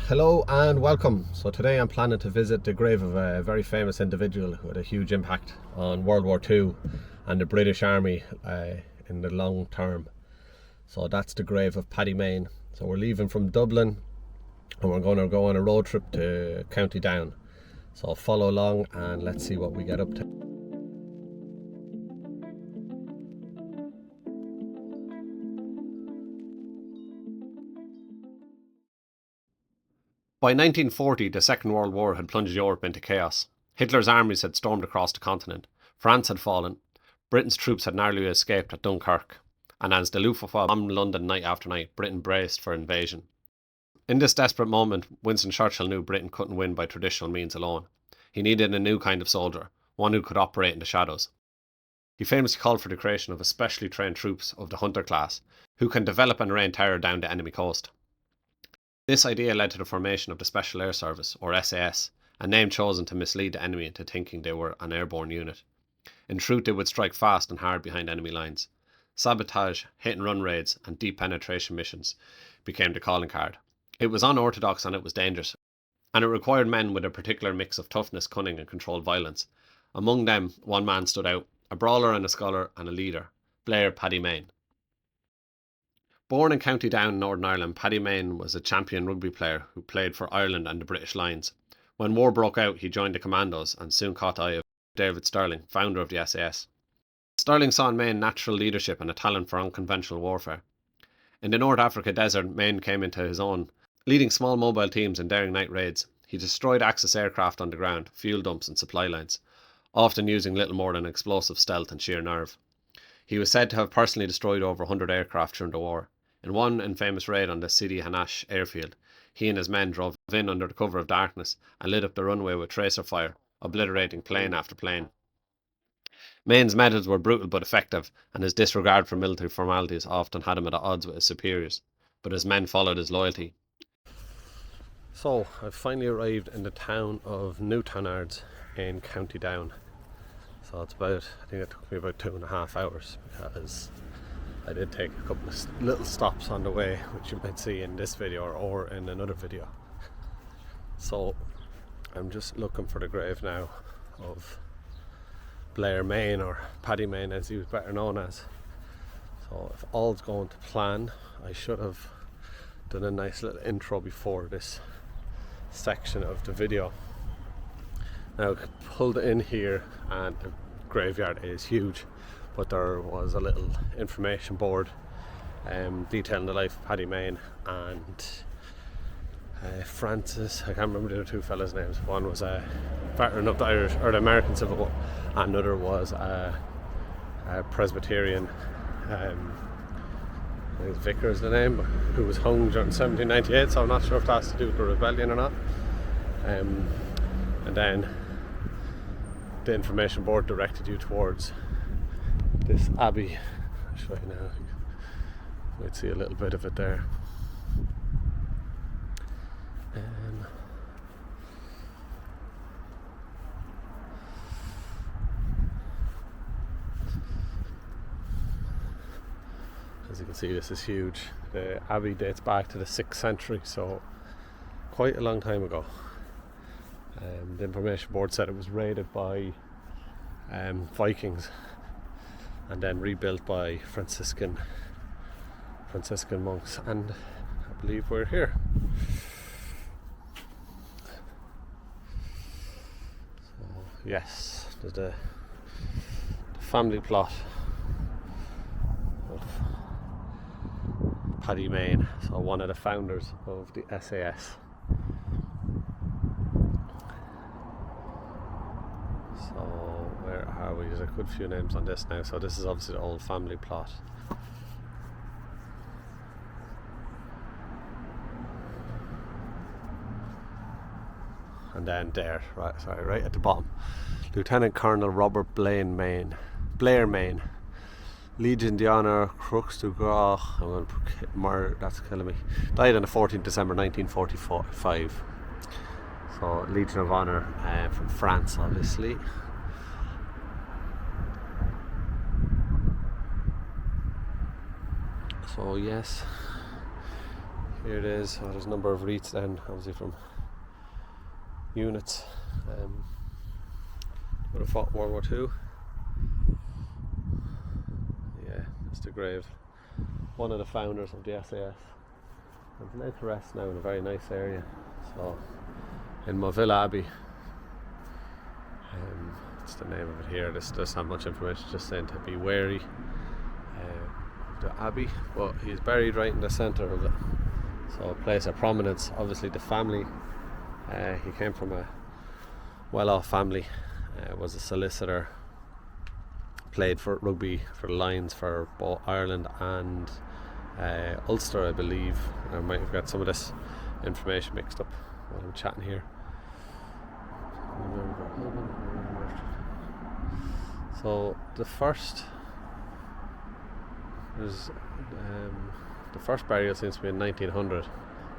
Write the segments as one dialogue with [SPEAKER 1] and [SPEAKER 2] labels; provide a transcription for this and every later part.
[SPEAKER 1] Hello and welcome. So today I'm planning to visit the grave of a very famous individual who had a huge impact on World War II and the British Army in the long term. So that's the grave of Paddy Mayne. So we're leaving from Dublin and we're going to go on a road trip to County Down. So follow along and let's see what we get up to. By 1940, the Second World War had plunged Europe into chaos. Hitler's armies had stormed across the continent. France had fallen. Britain's troops had narrowly escaped at Dunkirk. And as the Luftwaffe bombed London night after night, Britain braced for invasion. In this desperate moment, Winston Churchill knew Britain couldn't win by traditional means alone. He needed a new kind of soldier, one who could operate in the shadows. He famously called for the creation of a specially trained troops of the Hunter class, who can develop and rain terror down the enemy coast. This idea led to the formation of the Special Air Service, or SAS, a name chosen to mislead the enemy into thinking they were an airborne unit. In truth, they would strike fast and hard behind enemy lines. Sabotage, hit-and-run raids, and deep penetration missions became the calling card. It was unorthodox and it was dangerous, and it required men with a particular mix of toughness, cunning, and controlled violence. Among them, one man stood out, a brawler and a scholar and a leader, Blair Paddy Mayne. Born in County Down, Northern Ireland, Paddy Mayne was a champion rugby player who played for Ireland and the British Lions. When war broke out, he joined the Commandos and soon caught the eye of David Stirling, founder of the SAS. Stirling saw in Mayne natural leadership and a talent for unconventional warfare. In the North Africa desert, Mayne came into his own, leading small mobile teams in daring night raids. He destroyed Axis aircraft on the ground, fuel dumps and supply lines, often using little more than explosive stealth and sheer nerve. He was said to have personally destroyed over 100 aircraft during the war. In one infamous raid on the Sidi Hanash airfield, he and his men drove in under the cover of darkness and lit up the runway with tracer fire, obliterating plane after plane. Mayne's methods were brutal but effective, and his disregard for military formalities often had him at odds with his superiors, but his men followed his loyalty. So, I've finally arrived in the town of Newtownards in County Down. So I think it took me about 2.5 hours because I did take a couple of little stops on the way, which you might see in this video or in another video. So I'm just looking for the grave now of Blair Mayne, or Paddy Mayne as he was better known as. So if all's going to plan, I should have done a nice little intro before this section of the video. Now pulled in here and the graveyard is huge, but there was a little information board detailing the life of Paddy Mayne and Francis, I can't remember the other two fellas' names. One was a veteran of the Irish or the American Civil War, and another was a Presbyterian, I think Vicar is the name, who was hung during 1798, so I'm not sure if that's to do with the rebellion or not. And then the information board directed you towards this Abbey. I'll show you now. You might see a little bit of it there. As you can see, this is huge. The Abbey dates back to the 6th century, so quite a long time ago. The information board said it was raided by Vikings and then rebuilt by Franciscan monks, and I believe we're here. So yes, there's the family plot of Paddy Mayne, so one of the founders of the SAS. So where are we? There's a good few names on this now. So this is obviously the old family plot. And then there, right at the bottom, Lieutenant Colonel Robert Blair Mayne, Legion d'Honneur, Crux du Gras. That's killing me. Died on the 14th December 1945. So Legion of Honor from France, obviously. So yes, Here it is. Oh, there's a number of wreaths then, obviously from units would have fought World War II. Yeah, that's the grave. One of the founders of the SAS. It's laid to rest now in a very nice area. So, in Movilla Abbey. It's the name of it here. This doesn't have much information, just saying to be wary of the Abbey. But he's buried right in the centre of it. So a place of prominence. Obviously the family, he came from a well-off family, was a solicitor, played for rugby for the Lions for both Ireland and Ulster, I believe. I might have got some of this information mixed up while I'm chatting here. So the first burial seems to be in 1900.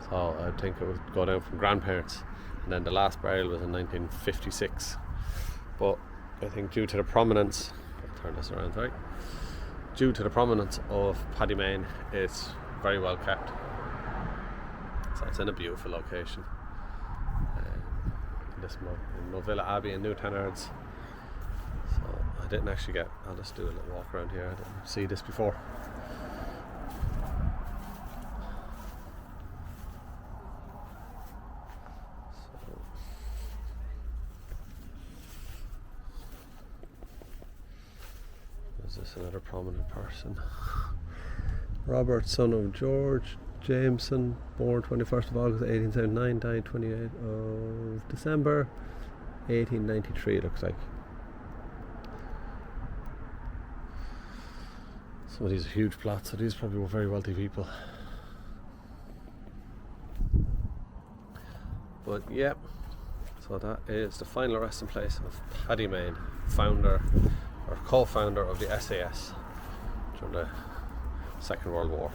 [SPEAKER 1] So I think it would go down from grandparents, and then the last burial was in 1956. But I think due to the prominence, I'll turn this around, right? Due to the prominence of Paddy Mayne, it's very well kept. So it's in a beautiful location. In Movilla Abbey in Newtownards. So I didn't actually I'll just do a little walk around here. I didn't see this before. Is this another prominent person? Robert, son of George Jameson, born 21st of August 1879, died 28th of December 1893, it looks like. Some of these are huge plots, so these probably were very wealthy people. But yeah, so that is the final resting place of Paddy Mayne, founder or co-founder of the SAS during the Second World War.